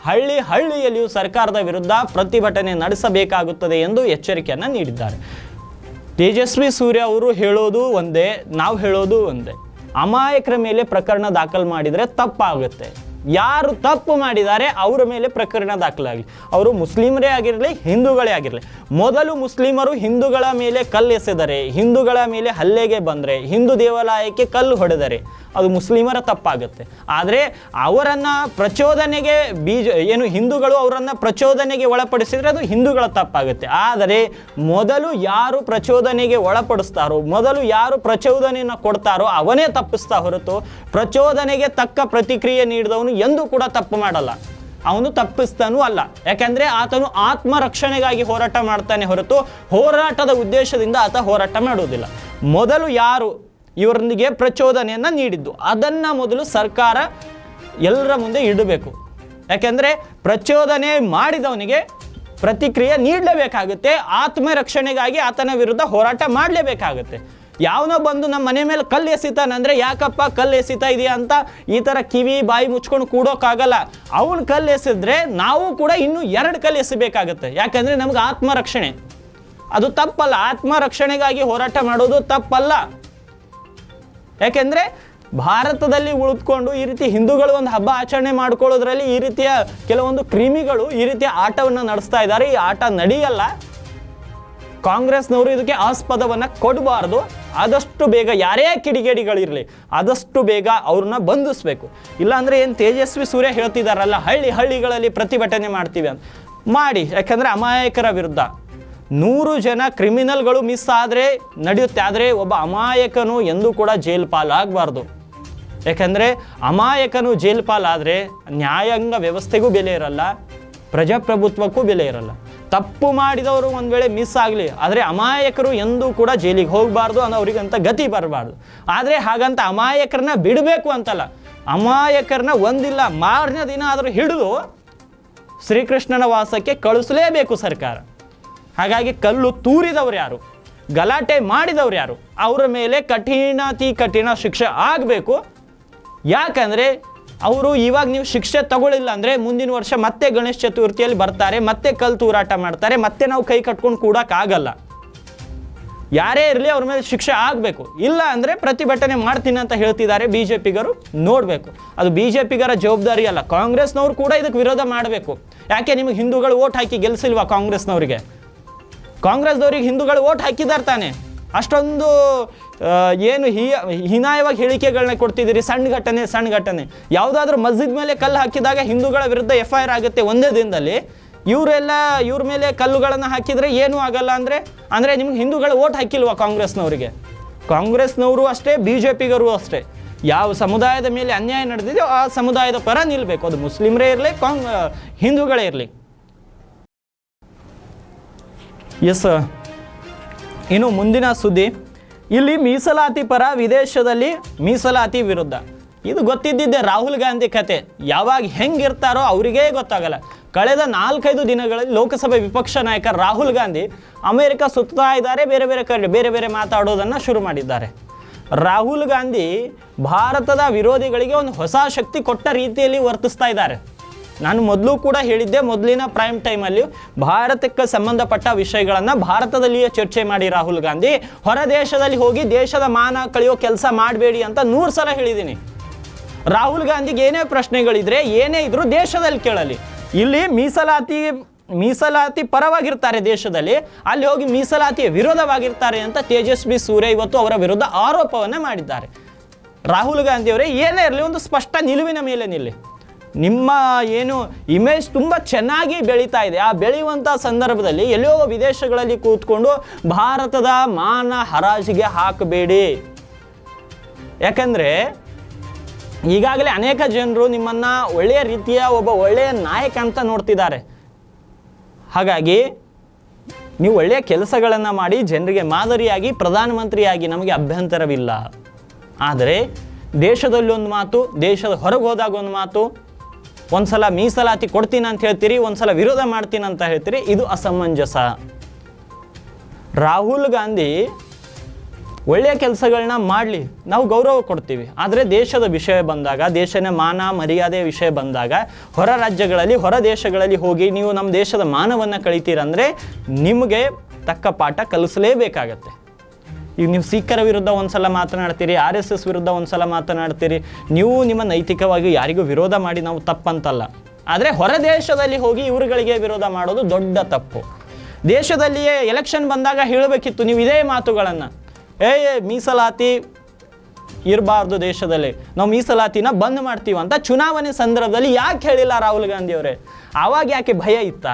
ಹಳ್ಳಿಯಲ್ಲಿಯೂ ಸರ್ಕಾರದ ವಿರುದ್ಧ ಪ್ರತಿಭಟನೆ ನಡೆಸಬೇಕಾಗುತ್ತದೆ ಎಂದು ಎಚ್ಚರಿಕೆಯನ್ನು ನೀಡಿದ್ದಾರೆ. ತೇಜಸ್ವಿ ಸೂರ್ಯ ಅವರು ಹೇಳೋದು ಒಂದೇ, ನಾವು ಹೇಳೋದು ಒಂದೇ. ಅಮಾಯಕರ ಮೇಲೆ ಪ್ರಕರಣ ದಾಖಲು ಮಾಡಿದರೆ ತಪ್ಪಾಗುತ್ತೆ. ಯಾರು ತಪ್ಪು ಮಾಡಿದ್ದಾರೆ ಅವರ ಮೇಲೆ ಪ್ರಕರಣ ದಾಖಲಾಗಲಿ. ಅವರು ಮುಸ್ಲಿಮರೇ ಆಗಿರಲಿ, ಹಿಂದೂಗಳೇ ಆಗಿರಲಿ. ಮೊದಲು ಮುಸ್ಲಿಮರು ಹಿಂದೂಗಳ ಮೇಲೆ ಕಲ್ಲು ಎಸೆದರೆ, ಹಿಂದೂಗಳ ಮೇಲೆ ಹಲ್ಲೆಗೆ ಬಂದರೆ, ಹಿಂದೂ ದೇವಾಲಯಕ್ಕೆ ಕಲ್ಲು ಹೊಡೆದರೆ ಅದು ಮುಸ್ಲಿಮರ ತಪ್ಪಾಗುತ್ತೆ. ಆದರೆ ಅವರನ್ನು ಪ್ರಚೋದನೆಗೆ ಹಿಂದೂಗಳು ಅವರನ್ನು ಪ್ರಚೋದನೆಗೆ ಒಳಪಡಿಸಿದರೆ ಅದು ಹಿಂದೂಗಳ ತಪ್ಪಾಗುತ್ತೆ. ಆದರೆ ಮೊದಲು ಯಾರು ಪ್ರಚೋದನೆಗೆ ಒಳಪಡಿಸ್ತಾರೋ, ಮೊದಲು ಯಾರು ಪ್ರಚೋದನೆಯನ್ನು ಕೊಡ್ತಾರೋ ಅವನೇ ತಪ್ಪಿಸ್ತಾ ಹೊರತು ಪ್ರಚೋದನೆಗೆ ತಕ್ಕ ಪ್ರತಿಕ್ರಿಯೆ ನೀಡಿದವನು ಎಂದೂ ಕೂಡ ತಪ್ಪು ಮಾಡಲ್ಲ, ಅವನು ತಪ್ಪಿಸ್ತಾನೂ ಅಲ್ಲ. ಯಾಕೆಂದರೆ ಆತನು ಆತ್ಮರಕ್ಷಣೆಗಾಗಿ ಹೋರಾಟ ಮಾಡ್ತಾನೆ ಹೊರತು ಹೋರಾಟದ ಉದ್ದೇಶದಿಂದ ಆತ ಹೋರಾಟ ಮಾಡುವುದಿಲ್ಲ. ಮೊದಲು ಯಾರು ಇವರೊಂದಿಗೆ ಪ್ರಚೋದನೆಯನ್ನು ನೀಡಿದ್ದು ಅದನ್ನು ಮೊದಲು ಸರ್ಕಾರ ಎಲ್ಲರ ಮುಂದೆ ಇಡಬೇಕು. ಯಾಕೆಂದರೆ ಪ್ರಚೋದನೆ ಮಾಡಿದವನಿಗೆ ಪ್ರತಿಕ್ರಿಯೆ ನೀಡಲೇಬೇಕಾಗುತ್ತೆ. ಆತ್ಮರಕ್ಷಣೆಗಾಗಿ ಆತನ ವಿರುದ್ಧ ಹೋರಾಟ ಮಾಡಲೇಬೇಕಾಗುತ್ತೆ. ಯಾವನೋ ಬಂದು ನಮ್ಮ ಮನೆ ಮೇಲೆ ಕಲ್ಲು ಎಸಿತಾನಂದರೆ, ಯಾಕಪ್ಪ ಕಲ್ಲು ಎಸಿತಾ ಇದೆಯಾ ಅಂತ ಈ ಥರ ಕಿವಿ ಬಾಯಿ ಮುಚ್ಕೊಂಡು ಕೂಡೋಕ್ಕಾಗಲ್ಲ. ಅವನು ಕಲ್ಲು ಎಸಿದ್ರೆ ನಾವು ಕೂಡ ಇನ್ನೂ 2 ಕಲ್ಲು ಎಸಿಬೇಕಾಗುತ್ತೆ. ಯಾಕಂದರೆ ನಮ್ಗೆ ಆತ್ಮರಕ್ಷಣೆ ಅದು ತಪ್ಪಲ್ಲ. ಆತ್ಮರಕ್ಷಣೆಗಾಗಿ ಹೋರಾಟ ಮಾಡೋದು ತಪ್ಪಲ್ಲ. ಯಾಕೆಂದರೆ ಭಾರತದಲ್ಲಿ ಉಳಿದುಕೊಂಡು ಈ ರೀತಿ ಹಿಂದೂಗಳು ಒಂದು ಹಬ್ಬ ಆಚರಣೆ ಮಾಡ್ಕೊಳ್ಳೋದ್ರಲ್ಲಿ ಈ ರೀತಿಯ ಕೆಲವೊಂದು ಕ್ರಿಮಿಗಳು ಈ ರೀತಿಯ ಆಟವನ್ನು ನಡೆಸ್ತಾ ಇದ್ದಾರೆ. ಈ ಆಟ ನಡೆಯಲ್ಲ. ಕಾಂಗ್ರೆಸ್ನವರು ಇದಕ್ಕೆ ಆಸ್ಪದವನ್ನು ಕೊಡಬಾರ್ದು. ಆದಷ್ಟು ಬೇಗ ಯಾರೇ ಕಿಡಿಗೇಡಿಗಳಿರಲಿ ಆದಷ್ಟು ಬೇಗ ಅವ್ರನ್ನ ಬಂಧಿಸಬೇಕು. ಇಲ್ಲಾಂದರೆ ಏನು ತೇಜಸ್ವಿ ಸೂರ್ಯ ಹೇಳ್ತಿದ್ದಾರಲ್ಲ, ಹಳ್ಳಿಗಳಲ್ಲಿ ಪ್ರತಿಭಟನೆ ಮಾಡ್ತೀವಿ ಅಂತ ಮಾಡಿ. ಯಾಕಂದರೆ ಅಮಾಯಕರ ವಿರುದ್ಧ 100 ಜನ ಕ್ರಿಮಿನಲ್ಗಳು ಮಿಸ್ ಆದರೆ ನಡೆಯುತ್ತೆ, ಆದರೆ ಒಬ್ಬ ಅಮಾಯಕನು ಎಂದೂ ಕೂಡ ಜೈಲು ಪಾಲಾಗಬಾರ್ದು. ಯಾಕಂದರೆ ಅಮಾಯಕನು ಜೈಲು ಪಾಲಾದರೆ ನ್ಯಾಯಾಂಗ ವ್ಯವಸ್ಥೆಗೂ ಬೆಲೆ ಇರಲ್ಲ, ಪ್ರಜಾಪ್ರಭುತ್ವಕ್ಕೂ ಬೆಲೆ ಇರಲ್ಲ. ತಪ್ಪು ಮಾಡಿದವರು ಒಂದು ವೇಳೆ ಮಿಸ್ ಆಗಲಿ, ಆದರೆ ಅಮಾಯಕರು ಎಂದೂ ಕೂಡ ಜೈಲಿಗೆ ಹೋಗಬಾರ್ದು ಅನ್ನೋ ಅವರಿಗಂತ ಗತಿ ಬರಬಾರ್ದು. ಆದರೆ ಹಾಗಂತ ಅಮಾಯಕರನ್ನ ಬಿಡಬೇಕು ಅಂತಲ್ಲ, ಅಮಾಯಕರನ್ನ ಒಂದಿಲ್ಲ ಮಾರನೇ ದಿನ ಆದರೂ ಹಿಡಿದು ಶ್ರೀಕೃಷ್ಣನ ವಾಸಕ್ಕೆ ಕಳಿಸಲೇಬೇಕು ಸರ್ಕಾರ. ಹಾಗಾಗಿ ಕಲ್ಲು ತೂರಿದವರು ಯಾರು, ಗಲಾಟೆ ಮಾಡಿದವರು ಯಾರು, ಅವರ ಮೇಲೆ ಕಠಿಣ ಶಿಕ್ಷೆ ಆಗಬೇಕು. ಯಾಕಂದರೆ ಅವರು ಇವಾಗ ನೀವು ಶಿಕ್ಷೆ ತಗೊಳ್ಳಿಲ್ಲ ಅಂದರೆ ಮುಂದಿನ ವರ್ಷ ಮತ್ತೆ ಗಣೇಶ ಚತುರ್ಥಿಯಲ್ಲಿ ಬರ್ತಾರೆ, ಮತ್ತೆ ಕಲ್ಲು ತೂರಾಟ ಮಾಡ್ತಾರೆ, ಮತ್ತೆ ನಾವು ಕೈ ಕಟ್ಕೊಂಡು ಕೂಡೋಕ್ಕಾಗಲ್ಲ. ಯಾರೇ ಇರಲಿ ಅವ್ರ ಮೇಲೆ ಶಿಕ್ಷೆ ಆಗಬೇಕು. ಇಲ್ಲ ಅಂದರೆ ಪ್ರತಿಭಟನೆ ಮಾಡ್ತೀನಿ ಅಂತ ಹೇಳ್ತಿದ್ದಾರೆ BJPಗರು. ನೋಡಬೇಕು, ಅದು BJPಗರ ಜವಾಬ್ದಾರಿ ಅಲ್ಲ. ಕಾಂಗ್ರೆಸ್ನವರು ಕೂಡ ಇದಕ್ಕೆ ವಿರೋಧ ಮಾಡಬೇಕು. ಯಾಕೆ ನಿಮಗೆ ಹಿಂದೂಗಳು ಓಟ್ ಹಾಕಿ ಗೆಲ್ಲಿಸಿಲ್ವಾ ಕಾಂಗ್ರೆಸ್ನವರಿಗೆ? ಕಾಂಗ್ರೆಸ್ದವ್ರಿಗೆ ಹಿಂದೂಗಳು ಓಟ್ ಹಾಕಿದ್ದಾರೆ ತಾನೆ. ಅಷ್ಟೊಂದು ಏನು ಹೀನಾಯವಾಗಿ ಹೇಳಿಕೆಗಳನ್ನ ಕೊಡ್ತಿದ್ದೀರಿ. ಸಣ್ಣ ಘಟನೆ ಯಾವುದಾದ್ರೂ ಮಸ್ಜಿದ್ ಮೇಲೆ ಕಲ್ಲು ಹಾಕಿದಾಗ ಹಿಂದೂಗಳ ವಿರುದ್ಧ FIR ಆಗುತ್ತೆ ಒಂದೇ ದಿನದಲ್ಲಿ. ಇವ್ರ ಮೇಲೆ ಕಲ್ಲುಗಳನ್ನು ಹಾಕಿದರೆ ಏನೂ ಆಗಲ್ಲ ಅಂದರೆ ನಿಮ್ಗೆ ಹಿಂದೂಗಳು ಓಟ್ ಹಾಕಿಲ್ವಾ ಕಾಂಗ್ರೆಸ್ನವರಿಗೆ? ಕಾಂಗ್ರೆಸ್ನವರು ಅಷ್ಟೇ, BJPಗರು ಅಷ್ಟೇ. ಯಾವ ಸಮುದಾಯದ ಮೇಲೆ ಅನ್ಯಾಯ ನಡೆದಿದೆಯೋ ಆ ಸಮುದಾಯದ ಪರ ನಿಲ್ಲಬೇಕು. ಅದು ಮುಸ್ಲಿಮರೇ ಇರಲಿ, ಹಿಂದೂಗಳೇ ಇರಲಿ. ಎಸ್, ಇನ್ನು ಮುಂದಿನ ಸುದ್ದಿ, ಇಲ್ಲಿ ಮೀಸಲಾತಿ ಪರ, ವಿದೇಶದಲ್ಲಿ ಮೀಸಲಾತಿ ವಿರುದ್ಧ. ಇದು ಗೊತ್ತಿದ್ದಿದ್ದೆ ರಾಹುಲ್ ಗಾಂಧಿ ಕತೆ. ಯಾವಾಗ ಹೆಂಗಿರ್ತಾರೋ ಅವರಿಗೇ ಗೊತ್ತಾಗಲ್ಲ. ಕಳೆದ 4-5 ದಿನಗಳಲ್ಲಿ ಲೋಕಸಭೆ ವಿಪಕ್ಷ ನಾಯಕ ರಾಹುಲ್ ಗಾಂಧಿ ಅಮೆರಿಕ ಸುತ್ತಾ ಇದ್ದಾರೆ, ಬೇರೆ ಬೇರೆ ಮಾತಾಡೋದನ್ನು ಶುರು ಮಾಡಿದ್ದಾರೆ. ರಾಹುಲ್ ಗಾಂಧಿ ಭಾರತದ ವಿರೋಧಿಗಳಿಗೆ ಒಂದು ಹೊಸ ಶಕ್ತಿ ಕೊಟ್ಟ ರೀತಿಯಲ್ಲಿ ವರ್ತಿಸ್ತಾ ಇದ್ದಾರೆ. ನಾನು ಮೊದಲು ಕೂಡ ಹೇಳಿದ್ದೆ, ಮೊದಲಿನ ಪ್ರೈಮ್ ಟೈಮಲ್ಲಿ ಭಾರತಕ್ಕೆ ಸಂಬಂಧಪಟ್ಟ ವಿಷಯಗಳನ್ನು ಭಾರತದಲ್ಲಿಯೇ ಚರ್ಚೆ ಮಾಡಿ ರಾಹುಲ್ ಗಾಂಧಿ ಹೊರ ದೇಶದಲ್ಲಿ ಹೋಗಿ ದೇಶದ ಮಾನ ಕಳೆಯೋ ಕೆಲಸ ಮಾಡಬೇಡಿ ಅಂತ 100 ಸಲ ಹೇಳಿದ್ದೀನಿ. ರಾಹುಲ್ ಗಾಂಧಿಗೆ ಏನೇ ಪ್ರಶ್ನೆಗಳಿದ್ರೆ ಏನೇ ಇದ್ರೂ ದೇಶದಲ್ಲಿ ಕೇಳಲಿ. ಇಲ್ಲಿ ಮೀಸಲಾತಿ ಪರವಾಗಿರ್ತಾರೆ ದೇಶದಲ್ಲಿ, ಅಲ್ಲಿ ಹೋಗಿ ಮೀಸಲಾತಿಯ ವಿರೋಧವಾಗಿರ್ತಾರೆ ಅಂತ ತೇಜಸ್ವಿ ಸೂರ್ಯ ಇವತ್ತು ಅವರ ವಿರುದ್ಧ ಆರೋಪವನ್ನು ಮಾಡಿದ್ದಾರೆ. ರಾಹುಲ್ ಗಾಂಧಿಯವರೇ ಏನೇ ಇರಲಿ, ಒಂದು ಸ್ಪಷ್ಟ ನಿಲುವಿನ ಮೇಲೆ ನಿಲ್ಲಿ. ನಿಮ್ಮ ಏನು ಇಮೇಜ್ ತುಂಬ ಚೆನ್ನಾಗಿ ಬೆಳೀತಾ ಇದೆ. ಆ ಬೆಳೆಯುವಂಥ ಸಂದರ್ಭದಲ್ಲಿ ಎಲ್ಲೋ ವಿದೇಶಗಳಲ್ಲಿ ಕೂತ್ಕೊಂಡು ಭಾರತದ ಮಾನ ಹರಾಜಿಗೆ ಹಾಕಬೇಡಿ. ಯಾಕಂದರೆ ಈಗಾಗಲೇ ಅನೇಕ ಜನರು ನಿಮ್ಮನ್ನು ಒಳ್ಳೆಯ ರೀತಿಯ ಒಬ್ಬ ಒಳ್ಳೆಯ ನಾಯಕ ಅಂತ ನೋಡ್ತಿದ್ದಾರೆ. ಹಾಗಾಗಿ ನೀವು ಒಳ್ಳೆಯ ಕೆಲಸಗಳನ್ನು ಮಾಡಿ ಜನರಿಗೆ ಮಾದರಿಯಾಗಿ ಪ್ರಧಾನಮಂತ್ರಿಯಾಗಿ ನಮಗೆ ಅಭ್ಯಂತರವಿಲ್ಲ. ಆದರೆ ದೇಶದಲ್ಲಿ ಒಂದು ಮಾತು, ದೇಶದ ಹೊರಗೆ ಹೋದಾಗ ಒಂದು ಮಾತು, ಒಂದು ಸಲ ಮೀಸಲಾತಿ ಕೊಡ್ತೀನಿ ಅಂತ ಹೇಳ್ತೀರಿ, ಒಂದು ಸಲ ವಿರೋಧ ಮಾಡ್ತೀನಿ ಅಂತ ಹೇಳ್ತೀರಿ. ಇದು ಅಸಮಂಜಸ. ರಾಹುಲ್ ಗಾಂಧಿ ಒಳ್ಳೆಯ ಕೆಲಸಗಳನ್ನ ಮಾಡಲಿ, ನಾವು ಗೌರವ ಕೊಡ್ತೀವಿ. ಆದರೆ ದೇಶದ ವಿಷಯ ಬಂದಾಗ, ದೇಶದ ಮಾನ ಮರ್ಯಾದೆ ವಿಷಯ ಬಂದಾಗ ಹೊರ ರಾಜ್ಯಗಳಲ್ಲಿ ಹೊರ ದೇಶಗಳಲ್ಲಿ ಹೋಗಿ ನೀವು ನಮ್ಮ ದೇಶದ ಮಾನವನ್ನು ಕಳಿತೀರಂದರೆ ನಿಮಗೆ ತಕ್ಕ ಪಾಠ ಕಲಿಸಲೇಬೇಕಾಗತ್ತೆ. ಈಗ ನೀವು ಸಿಖ್ಖರ ವಿರುದ್ಧ ಒಂದು ಸಲ ಮಾತನಾಡ್ತೀರಿ, RSS ವಿರುದ್ಧ ಒಂದು ಸಲ ಮಾತನಾಡ್ತೀರಿ. ನೀವು ನಿಮ್ಮ ನೈತಿಕವಾಗಿ ಯಾರಿಗೂ ವಿರೋಧ ಮಾಡಿ ನಾವು ತಪ್ಪಂತಲ್ಲ. ಆದರೆ ಹೊರ ದೇಶದಲ್ಲಿ ಹೋಗಿ ಇವರುಗಳಿಗೆ ವಿರೋಧ ಮಾಡೋದು ದೊಡ್ಡ ತಪ್ಪು. ದೇಶದಲ್ಲಿಯೇ ಎಲೆಕ್ಷನ್ ಬಂದಾಗ ಹೇಳಬೇಕಿತ್ತು ನೀವು ಇದೇ ಮಾತುಗಳನ್ನು. ಮೀಸಲಾತಿ ಇರಬಾರ್ದು ದೇಶದಲ್ಲಿ, ನಾವು ಮೀಸಲಾತಿನ ಬಂದ್ ಮಾಡ್ತೀವಿ ಅಂತ ಚುನಾವಣೆ ಸಂದರ್ಭದಲ್ಲಿ ಯಾಕೆ ಹೇಳಿಲ್ಲ ರಾಹುಲ್ ಗಾಂಧಿ ಅವರೇ? ಆವಾಗ ಯಾಕೆ ಭಯ ಇತ್ತ?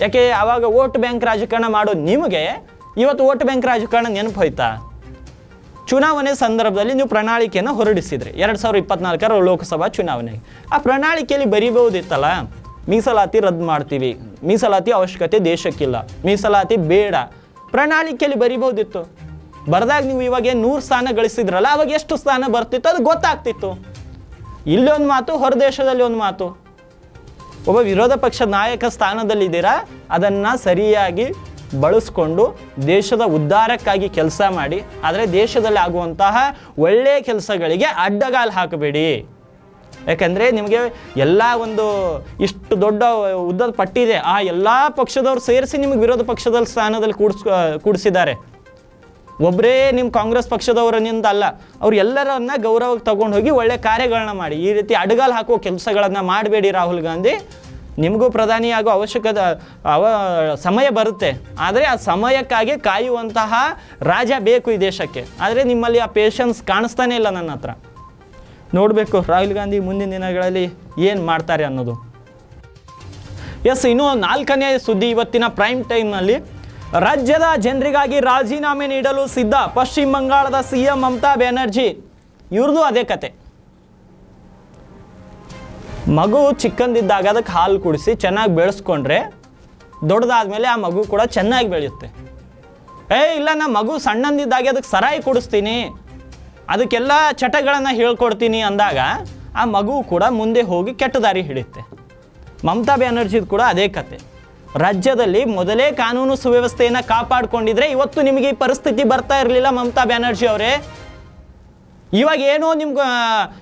ಯಾಕೆ ಆವಾಗ ವೋಟ್ ಬ್ಯಾಂಕ್ ರಾಜಕಾರಣ ಮಾಡೋ ನಿಮಗೆ ಇವತ್ತು ವೋಟ್ ಬ್ಯಾಂಕ್ ರಾಜಕಾರಣ ನೆನಪು ಹೋಯ್ತಾ? ಚುನಾವಣೆ ಸಂದರ್ಭದಲ್ಲಿ ನೀವು ಪ್ರಣಾಳಿಕೆಯನ್ನು ಹೊರಡಿಸಿದ್ರಿ 2024 ಲೋಕಸಭಾ ಚುನಾವಣೆಗೆ. ಆ ಪ್ರಣಾಳಿಕೆಯಲ್ಲಿ ಬರೀಬಹುದಿತ್ತಲ್ಲ, ಮೀಸಲಾತಿ ರದ್ದು ಮಾಡ್ತೀವಿ, ಮೀಸಲಾತಿ ಅವಶ್ಯಕತೆ ದೇಶಕ್ಕಿಲ್ಲ, ಮೀಸಲಾತಿ ಬೇಡ, ಪ್ರಣಾಳಿಕೆಯಲ್ಲಿ ಬರೀಬಹುದಿತ್ತು. ಬರ್ದಾಗ ನೀವು ಇವಾಗ 100 ಸ್ಥಾನ ಗಳಿಸಿದ್ರಲ್ಲ, ಅವಾಗ ಎಷ್ಟು ಸ್ಥಾನ ಬರ್ತಿತ್ತು ಅದು ಗೊತ್ತಾಗ್ತಿತ್ತು. ಇಲ್ಲಿ ಒಂದು ಮಾತು, ಹೊರ ದೇಶದಲ್ಲಿ ಒಂದು ಮಾತು. ಒಬ್ಬ ವಿರೋಧ ಪಕ್ಷ ನಾಯಕ ಸ್ಥಾನದಲ್ಲಿದ್ದೀರಾ, ಅದನ್ನು ಸರಿಯಾಗಿ ಬಳಸ್ಕೊಂಡು ದೇಶದ ಉದ್ಧಾರಕ್ಕಾಗಿ ಕೆಲಸ ಮಾಡಿ. ಆದರೆ ದೇಶದಲ್ಲಿ ಆಗುವಂತಹ ಒಳ್ಳೆಯ ಕೆಲಸಗಳಿಗೆ ಅಡ್ಡಗಾಲು ಹಾಕಬೇಡಿ. ಯಾಕಂದರೆ ನಿಮಗೆ ಎಲ್ಲ ಒಂದು ಇಷ್ಟು ದೊಡ್ಡ ಉದ್ದದ ಪಟ್ಟಿದೆ, ಆ ಎಲ್ಲ ಪಕ್ಷದವ್ರು ಸೇರಿಸಿ ನಿಮಗೆ ವಿರೋಧ ಪಕ್ಷದ ಸ್ಥಾನದಲ್ಲಿ ಕೂಡಿಸಿದ್ದಾರೆ. ಒಬ್ಬರೇ ನಿಮ್ಮ ಕಾಂಗ್ರೆಸ್ ಪಕ್ಷದವರನ್ನಿಂದ ಅಲ್ಲ, ಅವ್ರು ಎಲ್ಲರನ್ನ ಗೌರವಕ್ಕೆ ತಗೊಂಡು ಹೋಗಿ ಒಳ್ಳೆ ಕಾರ್ಯಗಳನ್ನ ಮಾಡಿ. ಈ ರೀತಿ ಅಡ್ಡಗಾಲು ಹಾಕುವ ಕೆಲಸಗಳನ್ನು ಮಾಡಬೇಡಿ ರಾಹುಲ್ ಗಾಂಧಿ. ನಿಮಗೂ ಪ್ರಧಾನಿಯಾಗೋ ಸಮಯ ಬರುತ್ತೆ, ಆದರೆ ಆ ಸಮಯಕ್ಕಾಗಿ ಕಾಯುವಂತಹ ರಾಜ ಬೇಕು ಈ ದೇಶಕ್ಕೆ. ಆದರೆ ನಿಮ್ಮಲ್ಲಿ ಆ ಪೇಷನ್ಸ್ ಕಾಣಿಸ್ತಾನೇ ಇಲ್ಲ ನನ್ನ ಹತ್ರ. ನೋಡಬೇಕು ರಾಹುಲ್ ಗಾಂಧಿ ಮುಂದಿನ ದಿನಗಳಲ್ಲಿ ಏನು ಮಾಡ್ತಾರೆ ಅನ್ನೋದು. ಇನ್ನು 4ನೇ ಸುದ್ದಿ ಇವತ್ತಿನ ಪ್ರೈಮ್ ಟೈಮ್ನಲ್ಲಿ. ರಾಜ್ಯದ ಜನರಿಗಾಗಿ ರಾಜೀನಾಮೆ ನೀಡಲು ಸಿದ್ಧ ಪಶ್ಚಿಮ ಬಂಗಾಳದ CM ಮಮತಾ ಬ್ಯಾನರ್ಜಿ. ಇವ್ರದ್ದು ಅದೇ ಕತೆ. ಮಗು ಚಿಕ್ಕಂದಿದ್ದಾಗ ಅದಕ್ಕೆ ಹಾಲು ಕುಡಿಸಿ ಚೆನ್ನಾಗಿ ಬೆಳೆಸ್ಕೊಂಡ್ರೆ ದೊಡ್ಡದಾದ್ಮೇಲೆ ಆ ಮಗು ಕೂಡ ಚೆನ್ನಾಗಿ ಬೆಳೆಯುತ್ತೆ. ಇಲ್ಲ ನಾ ಮಗು ಸಣ್ಣಂದಿದ್ದಾಗೆ ಅದಕ್ಕೆ ಸರಾಯಿ ಕುಡಿಸ್ತೀನಿ, ಅದಕ್ಕೆಲ್ಲ ಚಟಗಳನ್ನು ಹೇಳ್ಕೊಡ್ತೀನಿ ಅಂದಾಗ ಆ ಮಗು ಕೂಡ ಮುಂದೆ ಹೋಗಿ ಕೆಟ್ಟ ದಾರಿ ಹಿಡಿಯುತ್ತೆ. ಮಮತಾ ಬ್ಯಾನರ್ಜಿದು ಕೂಡ ಅದೇ ಕತೆ. ರಾಜ್ಯದಲ್ಲಿ ಮೊದಲೇ ಕಾನೂನು ಸುವ್ಯವಸ್ಥೆಯನ್ನು ಕಾಪಾಡಿಕೊಂಡಿದ್ರೆ ಇವತ್ತು ನಿಮಗೆ ಈ ಪರಿಸ್ಥಿತಿ ಬರ್ತಾ ಇರಲಿಲ್ಲ ಮಮತಾ ಬ್ಯಾನರ್ಜಿ ಅವರೇ. ಇವಾಗ ಏನೋ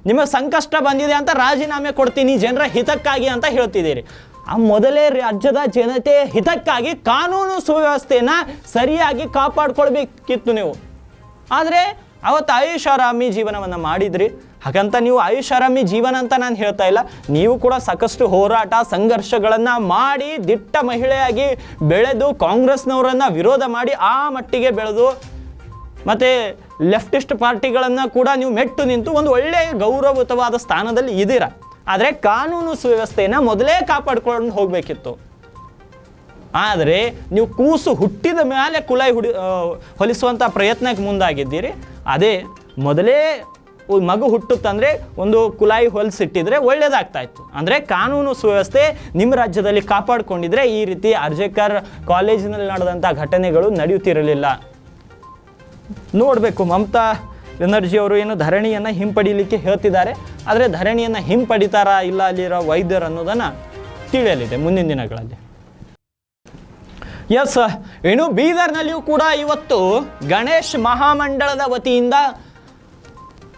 ನಿಮಗೆ ಸಂಕಷ್ಟ ಬಂದಿದೆ ಅಂತ ರಾಜೀನಾಮೆ ಕೊಡ್ತೀನಿ ಜನರ ಹಿತಕ್ಕಾಗಿ ಅಂತ ಹೇಳ್ತಿದ್ದೀರಿ. ಆ ಮೊದಲೇ ರಾಜ್ಯದ ಜನತೆ ಹಿತಕ್ಕಾಗಿ ಕಾನೂನು ಸುವ್ಯವಸ್ಥೆಯನ್ನು ಸರಿಯಾಗಿ ಕಾಪಾಡ್ಕೊಳ್ಬೇಕಿತ್ತು ನೀವು. ಆದರೆ ಅವತ್ತು ಆಯುಷಾರಾಮಿ ಜೀವನವನ್ನು ಮಾಡಿದ್ರಿ. ಹಾಗಂತ ನೀವು ಆಯುಷಾರಾಮಿ ಜೀವನ ಅಂತ ನಾನು ಹೇಳ್ತಾ ಇಲ್ಲ, ನೀವು ಕೂಡ ಸಾಕಷ್ಟು ಹೋರಾಟ ಸಂಘರ್ಷಗಳನ್ನು ಮಾಡಿ ದಿಟ್ಟ ಮಹಿಳೆಯಾಗಿ ಬೆಳೆದು ಕಾಂಗ್ರೆಸ್ನವರನ್ನು ವಿರೋಧ ಮಾಡಿ ಆ ಮಟ್ಟಿಗೆ ಬೆಳೆದು ಮತ್ತು ಲೆಫ್ಟಿಸ್ಟ್ ಪಾರ್ಟಿಗಳನ್ನು ಕೂಡ ನೀವು ಮೆಟ್ಟು ನಿಂತು ಒಂದು ಒಳ್ಳೆಯ ಗೌರವಯುತವಾದ ಸ್ಥಾನದಲ್ಲಿ ಇದ್ದೀರಾ. ಆದರೆ ಕಾನೂನು ಸುವ್ಯವಸ್ಥೆಯನ್ನು ಮೊದಲೇ ಕಾಪಾಡ್ಕೊಂಡು ಹೋಗಬೇಕಿತ್ತು. ಆದರೆ ನೀವು ಕೂಸು ಹುಟ್ಟಿದ ಮೇಲೆ ಕುಲಾಯಿ ಹೊಲಿಸುವಂಥ ಪ್ರಯತ್ನಕ್ಕೆ ಮುಂದಾಗಿದ್ದೀರಿ. ಅದೇ ಮೊದಲೇ ಮಗು ಹುಟ್ಟುತ್ತಂದರೆ ಒಂದು ಕುಲಾಯಿ ಹೊಲಿಸಿಟ್ಟಿದ್ರೆ ಒಳ್ಳೆಯದಾಗ್ತಾ ಇತ್ತು. ಅಂದರೆ ಕಾನೂನು ಸುವ್ಯವಸ್ಥೆ ನಿಮ್ಮ ರಾಜ್ಯದಲ್ಲಿ ಕಾಪಾಡಿಕೊಂಡಿದ್ರೆ ಈ ರೀತಿ ಅರ್ಜೇಕರ್ ಕಾಲೇಜಿನಲ್ಲಿ ನಡೆದಂಥ ಘಟನೆಗಳು ನಡೆಯುತ್ತಿರಲಿಲ್ಲ. ನೋಡಬೇಕು ಮಮತಾ ಬೆನರ್ಜಿ ಅವರು ಏನು ಧರಣಿಯನ್ನು ಹಿಂಪಡೀಲಿಕ್ಕೆ ಹೇಳ್ತಿದ್ದಾರೆ. ಆದರೆ ಧರಣಿಯನ್ನು ಹಿಂಪಡಿತಾರಾ ಇಲ್ಲ ಅಲ್ಲಿರೋ ವೈದ್ಯರು ಅನ್ನೋದನ್ನು ತಿಳಿಯಲಿದೆ ಮುಂದಿನ ದಿನಗಳಲ್ಲಿ. ಎಸ್, ಏನು ಬೀದರ್ನಲ್ಲಿಯೂ ಕೂಡ ಇವತ್ತು ಗಣೇಶ್ ಮಹಾಮಂಡಳದ ವತಿಯಿಂದ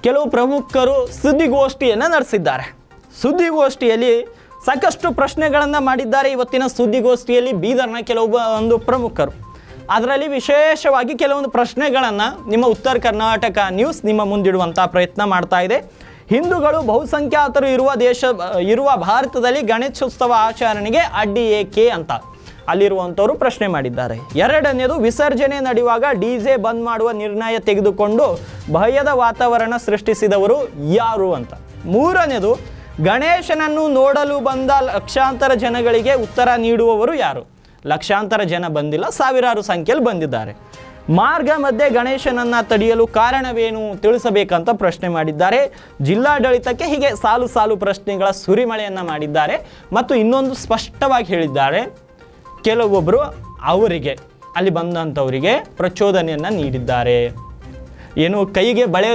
ಕೆಲವು ಪ್ರಮುಖರು ಸುದ್ದಿಗೋಷ್ಠಿಯನ್ನು ನಡೆಸಿದ್ದಾರೆ. ಸುದ್ದಿಗೋಷ್ಠಿಯಲ್ಲಿ ಸಾಕಷ್ಟು ಪ್ರಶ್ನೆಗಳನ್ನು ಮಾಡಿದ್ದಾರೆ. ಇವತ್ತಿನ ಸುದ್ದಿಗೋಷ್ಠಿಯಲ್ಲಿ ಬೀದರ್ನ ಕೆಲವೊಂದು ಪ್ರಮುಖರು, ಅದರಲ್ಲಿ ವಿಶೇಷವಾಗಿ ಕೆಲವೊಂದು ಪ್ರಶ್ನೆಗಳನ್ನು ನಿಮ್ಮ ಉತ್ತರ ಕರ್ನಾಟಕ ನ್ಯೂಸ್ ನಿಮ್ಮ ಮುಂದಿಡುವಂಥ ಪ್ರಯತ್ನ ಮಾಡ್ತಾ ಇದೆ. ಹಿಂದೂಗಳು ಬಹುಸಂಖ್ಯಾತರು ಇರುವ ಭಾರತದಲ್ಲಿ ಗಣೇಶೋತ್ಸವ ಆಚರಣೆಗೆ ಅಡ್ಡಿ ಏಕೆ ಅಂತ ಅಲ್ಲಿರುವಂಥವರು ಪ್ರಶ್ನೆ ಮಾಡಿದ್ದಾರೆ. ಎರಡನೇದು, ವಿಸರ್ಜನೆ ನಡೆಯುವಾಗ ಡಿಜೆ ಬಂದ್ ಮಾಡುವ ನಿರ್ಣಯ ತೆಗೆದುಕೊಂಡು ಭಯದ ವಾತಾವರಣ ಸೃಷ್ಟಿಸಿದವರು ಯಾರು ಅಂತ. ಮೂರನೇದು, ಗಣೇಶನನ್ನು ನೋಡಲು ಬಂದ ಲಕ್ಷಾಂತರ ಜನಗಳಿಗೆ ಉತ್ತರ ನೀಡುವವರು ಯಾರು. ಲಕ್ಷಾಂತರ ಜನ ಬಂದಿಲ್ಲ, ಸಾವಿರಾರು ಸಂಖ್ಯೆಯಲ್ಲಿ ಬಂದಿದ್ದಾರೆ. ಮಾರ್ಗ ಮಧ್ಯೆ ಗಣೇಶನನ್ನು ತಡೆಯಲು ಕಾರಣವೇನು ತಿಳಿಸಬೇಕಂತ ಪ್ರಶ್ನೆ ಮಾಡಿದ್ದಾರೆ. ಜಿಲ್ಲಾಡಳಿತಕ್ಕೆ ಹೀಗೆ ಸಾಲು ಸಾಲು ಪ್ರಶ್ನೆಗಳ ಸುರಿಮಳೆಯನ್ನು ಮಾಡಿದ್ದಾರೆ. ಮತ್ತು ಇನ್ನೊಂದು ಸ್ಪಷ್ಟವಾಗಿ ಹೇಳಿದ್ದಾರೆ, ಕೆಲವೊಬ್ಬರು ಅವರಿಗೆ ಅಲ್ಲಿ ಬಂದಂಥವರಿಗೆ ಪ್ರಚೋದನೆಯನ್ನು ನೀಡಿದ್ದಾರೆ. ಏನು ಕೈಗೆ ಬಳೆ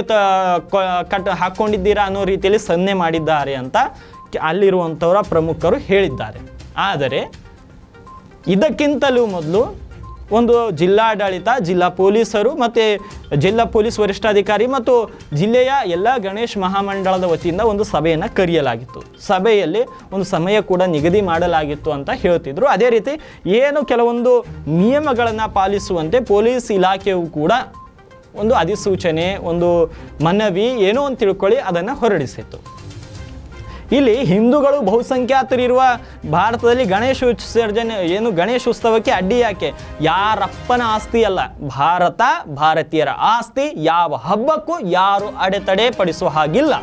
ಹಾಕ್ಕೊಂಡಿದ್ದೀರಾ ಅನ್ನೋ ರೀತಿಯಲ್ಲಿ ಸನ್ನೆ ಮಾಡಿದ್ದಾರೆ ಅಂತ ಅಲ್ಲಿರುವಂಥವರ ಪ್ರಮುಖರು ಹೇಳಿದ್ದಾರೆ. ಆದರೆ ಇದಕ್ಕಿಂತಲೂ ಮೊದಲು ಒಂದು ಜಿಲ್ಲಾಡಳಿತ, ಜಿಲ್ಲಾ ಪೊಲೀಸರು ಮತ್ತು ಜಿಲ್ಲಾ ಪೊಲೀಸ್ ವರಿಷ್ಠಾಧಿಕಾರಿ ಮತ್ತು ಜಿಲ್ಲೆಯ ಎಲ್ಲ ಗಣೇಶ್ ಮಹಾಮಂಡಳದ ವತಿಯಿಂದ ಒಂದು ಸಭೆಯನ್ನು ಕರೆಯಲಾಗಿತ್ತು. ಸಭೆಯಲ್ಲಿ ಒಂದು ಸಮಯ ಕೂಡ ನಿಗದಿ ಮಾಡಲಾಗಿತ್ತು ಅಂತ ಹೇಳ್ತಿದ್ರು. ಅದೇ ರೀತಿ ಏನು ಕೆಲವೊಂದು ನಿಯಮಗಳನ್ನು ಪಾಲಿಸುವಂತೆ ಪೊಲೀಸ್ ಇಲಾಖೆಯು ಕೂಡ ಒಂದು ಅಧಿಸೂಚನೆ, ಒಂದು ಮನವಿ ಏನೋ ಅಂತ ತಿಳ್ಕೊಳ್ಳಿ ಅದನ್ನು ಹೊರಡಿಸಿತ್ತು. ಇಲ್ಲಿ ಹಿಂದೂಗಳು ಬಹುಸಂಖ್ಯಾತರಿರುವ ಭಾರತದಲ್ಲಿ ಗಣೇಶ ವಿಸರ್ಜನೆ ಗಣೇಶೋತ್ಸವಕ್ಕೆ ಅಡ್ಡಿ ಯಾಕೆ? ಯಾರಪ್ಪನ ಆಸ್ತಿ ಅಲ್ಲ, ಭಾರತ ಭಾರತೀಯರ ಆಸ್ತಿ. ಯಾವ ಹಬ್ಬಕ್ಕೂ ಯಾರು ಅಡೆತಡೆ ಪಡಿಸುವ ಹಾಗಿಲ್ಲ.